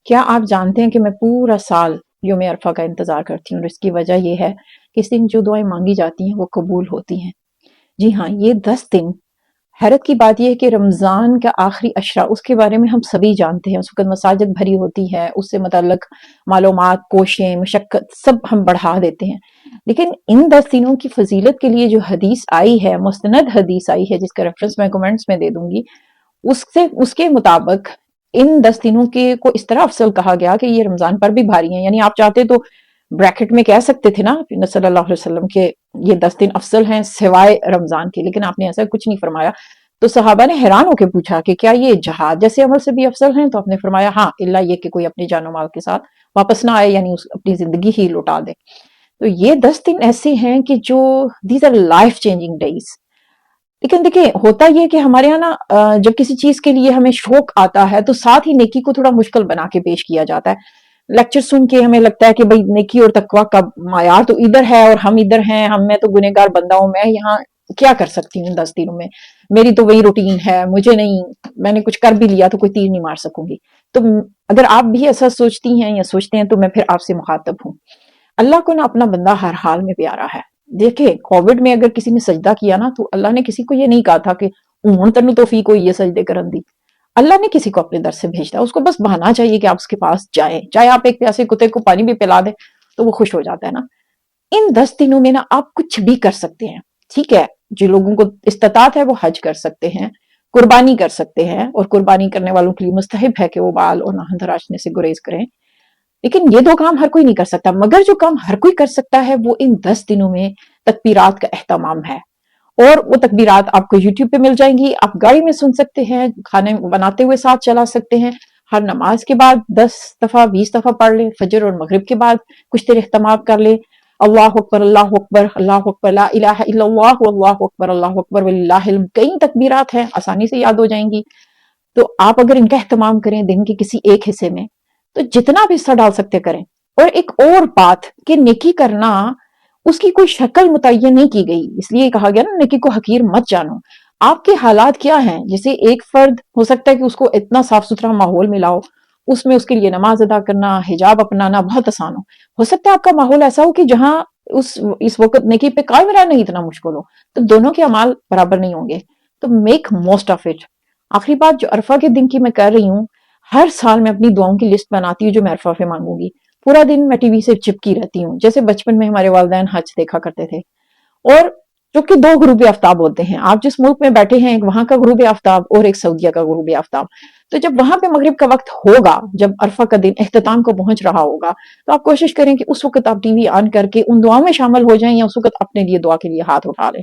کیا آپ جانتے ہیں کہ میں پورا سال یوم عرفہ کا انتظار کرتی ہوں، اور اس کی وجہ یہ ہے کہ اس دن جو دعائیں مانگی جاتی ہیں وہ قبول ہوتی ہیں۔ جی ہاں، یہ 10 دن، حیرت کی بات یہ ہے کہ رمضان کا آخری عشرہ، اس کے بارے میں ہم سبھی جانتے ہیں، اس وقت مساجد بھری ہوتی ہے، اس سے متعلق معلومات، کوشیں، مشقت سب ہم بڑھا دیتے ہیں۔ لیکن ان 10 دنوں کی فضیلت کے لیے جو حدیث آئی ہے، مستند حدیث آئی ہے، جس کا ریفرنس میں کمنٹس میں دے دوں گی، اس کے مطابق ان 10 دنوں کے کو اس طرح افضل کہا گیا کہ یہ رمضان پر بھی بھاری ہیں۔ یعنی آپ چاہتے تو بریکٹ میں کہہ سکتے تھے نا صلی اللہ علیہ وسلم کے یہ 10 دن افضل ہیں سوائے رمضان کے، لیکن آپ نے ایسا کچھ نہیں فرمایا۔ تو صحابہ نے حیران ہو کے پوچھا کہ کیا یہ جہاد جیسے عمل سے بھی افضل ہیں؟ تو آپ نے فرمایا ہاں، الا یہ کہ کوئی اپنی جان و مال کے ساتھ واپس نہ آئے، یعنی اپنی زندگی ہی لوٹا دے۔ تو یہ 10 دن ایسے ہیں کہ جو these are life changing days. لیکن دیکھیں، ہوتا یہ کہ ہمارے یہاں نا جب کسی چیز کے لیے ہمیں شوق آتا ہے تو ساتھ ہی نیکی کو تھوڑا مشکل بنا کے پیش کیا جاتا ہے۔ لیکچر سن کے ہمیں لگتا ہے کہ بھئی نیکی اور تقویٰ کا معیار تو ادھر ہے اور ہم ادھر ہیں، میں تو گنہگار بندہ ہوں، میں یہاں کیا کر سکتی ہوں 10 دنوں میں، میری تو وہی روٹین ہے، مجھے نہیں، میں نے کچھ کر بھی لیا تو کوئی تیر نہیں مار سکوں گی۔ تو اگر آپ بھی ایسا سوچتی ہیں یا سوچتے ہیں تو میں پھر آپ سے مخاطب ہوں۔ اللہ کو نا اپنا بندہ ہر حال میں پیارا ہے۔ دیکھیں، کووڈ میں اگر کسی نے سجدہ کیا نا تو اللہ نے کسی کو یہ نہیں کہا تھا کہ ہن تینوں توفیق ہوئی ہے سجدے کرن دی۔ اللہ نے کسی کو اپنے در سے بھیجتا ہے، اس کو بس بہانا چاہیے کہ آپ اس کے پاس جائیں، چاہے آپ ایک پیاسے کتے کو پانی بھی پلا دیں تو وہ خوش ہو جاتا ہے نا۔ ان 10 دنوں میں نا آپ کچھ بھی کر سکتے ہیں، ٹھیک ہے؟ جو لوگوں کو استطاعت ہے وہ حج کر سکتے ہیں، قربانی کر سکتے ہیں، اور قربانی کرنے والوں کے لیے مستحب ہے کہ وہ بال اور ناخن تراشنے سے گریز کریں۔ لیکن یہ 2 کام ہر کوئی نہیں کر سکتا، مگر جو کام ہر کوئی کر سکتا ہے وہ ان 10 دنوں میں تکبیرات کا اہتمام ہے۔ اور وہ تکبیرات آپ کو یوٹیوب پہ مل جائیں گی، آپ گاڑی میں سن سکتے ہیں، کھانے بناتے ہوئے ساتھ چلا سکتے ہیں، ہر نماز کے بعد 10 دفعہ 20 دفعہ پڑھ لیں، فجر اور مغرب کے بعد کچھ دیر اہتمام کر لیں، اللہ اکبر اللہ اکبر اللہ اکبر لا الہ الا اللہ اللہ اکبر اللہ اکبر وللہ الحمد، کئی تکبیرات ہیں، آسانی سے یاد ہو جائیں گی۔ تو آپ اگر ان کا اہتمام کریں دن کے کسی ایک حصے میں تو جتنا بھی حصہ ڈال سکتے کریں۔ اور ایک اور بات کہ نیکی کرنا اس کی کوئی شکل متعین نہیں کی گئی، اس لیے کہا گیا نا نیکی کو حقیر مت جانو۔ آپ کے حالات کیا ہیں؟ جیسے ایک فرد ہو سکتا ہے کہ اس کو اتنا صاف ستھرا ماحول ملا ہو، اس میں اس کے لیے نماز ادا کرنا، حجاب اپنانا بہت آسان ہو سکتا ہے آپ کا ماحول ایسا ہو کہ جہاں اس وقت نیکی پہ قائم رہنا ہی اتنا مشکل ہو، تو دونوں کے اعمال برابر نہیں ہوں گے۔ تو میک موسٹ آف اٹ۔ آخری بات جو عرفہ کے دن کی میں کر رہی ہوں، ہر سال میں اپنی دعاؤں کی لسٹ بناتی ہوں جو میں عرفہ پہ مانگوں گی۔ پورا دن میں ٹی وی سے چپکی رہتی ہوں، جیسے بچپن میں ہمارے والدین حج دیکھا کرتے تھے۔ اور جو کہ 2 غروب آفتاب ہوتے ہیں، آپ جس ملک میں بیٹھے ہیں ایک وہاں کا غروب آفتاب اور ایک سعودیہ کا غروب آفتاب، تو جب وہاں پہ مغرب کا وقت ہوگا، جب عرفہ کا دن اختتام کو پہنچ رہا ہوگا، تو آپ کوشش کریں کہ اس وقت آپ ٹی وی آن کر کے ان دعاؤں میں شامل ہو جائیں، یا اس وقت اپنے لیے دعا کے لیے ہاتھ اٹھا لیں۔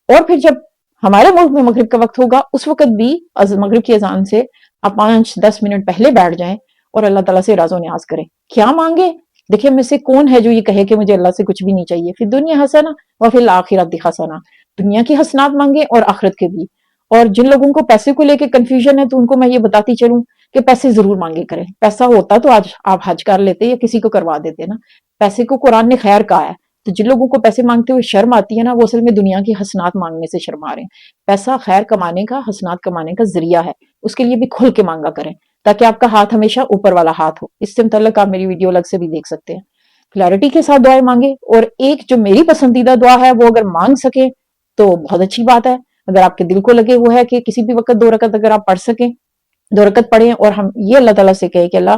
اور پھر جب ہمارے ملک میں مغرب کا وقت ہوگا، اس وقت بھی مغرب کی اذان سے آپ 5-10 منٹ پہلے بیٹھ جائیں اور اللہ تعالیٰ سے راز و نیاز کریں۔ کیا مانگے؟ دیکھیں میں سے کون ہے جو یہ کہے کہ مجھے اللہ سے کچھ بھی نہیں چاہیے؟ فی الدنیا حسنہ وفی الآخرۃ حسنہ، دنیا کی حسنات مانگے اور آخرت کے بھی۔ اور جن لوگوں کو پیسے کو لے کے کنفیوژن ہے تو ان کو میں یہ بتاتی چلوں کہ پیسے ضرور مانگے کریں۔ پیسہ ہوتا تو آج آپ حج کر لیتے یا کسی کو کروا دیتے نا۔ پیسے کو قرآن نے خیر کہا ہے، تو جن لوگوں کو پیسے مانگتے ہوئے شرم آتی ہے نا، وہ اصل میں دنیا کی حسنات مانگنے سے شرما رہے ہیں۔ پیسہ خیر کمانے کا، حسنات کمانے کا ذریعہ ہے، اس کے لیے بھی کھل کے مانگا کریں تاکہ آپ کا ہاتھ ہمیشہ اوپر والا ہاتھ ہو۔ اس سے متعلق آپ میری ویڈیو الگ سے بھی دیکھ سکتے ہیں۔ کلیئرٹی کے ساتھ دعائیں مانگے، اور ایک جو میری پسندیدہ دعا ہے وہ اگر مانگ سکیں تو بہت اچھی بات ہے۔ اگر آپ کے دل کو لگے وہ ہے کہ کسی بھی وقت 2 رکعت اگر آپ پڑھ سکیں، 2 رکعت پڑھیں، اور ہم یہ اللہ تعالیٰ سے کہیں کہ اللہ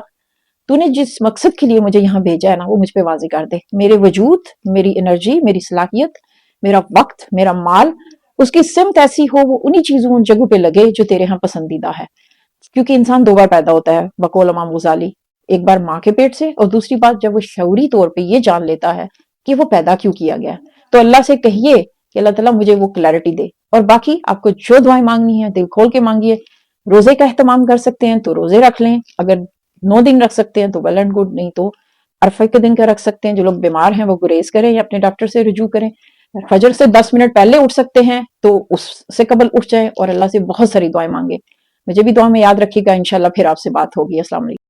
تو نے جس مقصد کے لیے مجھے یہاں بھیجا ہے نا، وہ مجھ پہ واضح کر دے۔ میرے وجود، میری انرجی، میری صلاحیت، میرا وقت، میرا مال، اس کی سمت ایسی ہو وہ انہی چیزوں ان جگہوں پہ لگے جو تیرے ہاں پسندیدہ ہے۔ کیونکہ انسان 2 بار پیدا ہوتا ہے بقول امام غزالی، ایک بار ماں کے پیٹ سے، اور دوسری بات جب وہ شعوری طور پہ یہ جان لیتا ہے کہ وہ پیدا کیوں کیا گیا ہے۔ تو اللہ سے کہیے کہ اللہ تعالیٰ مجھے وہ کلیئرٹی دے۔ اور باقی آپ کو جو دعائیں مانگنی ہیں دل کھول کے مانگیے۔ روزے کا اہتمام کر سکتے ہیں تو روزے رکھ لیں، اگر 9 دن رکھ سکتے ہیں تو ویل اینڈ گڈ، نہیں تو عرفہ کے دن کا رکھ سکتے ہیں۔ جو لوگ بیمار ہیں وہ گریز کریں یا اپنے ڈاکٹر سے رجوع کریں۔ فجر سے 10 منٹ پہلے اٹھ سکتے ہیں تو اس سے قبل اٹھ جائیں اور اللہ سے بہت ساری دعائیں مانگیں۔ مجھے بھی دعا میں یاد رکھیے گا، انشاءاللہ پھر آپ سے بات ہوگی۔ السلام علیکم۔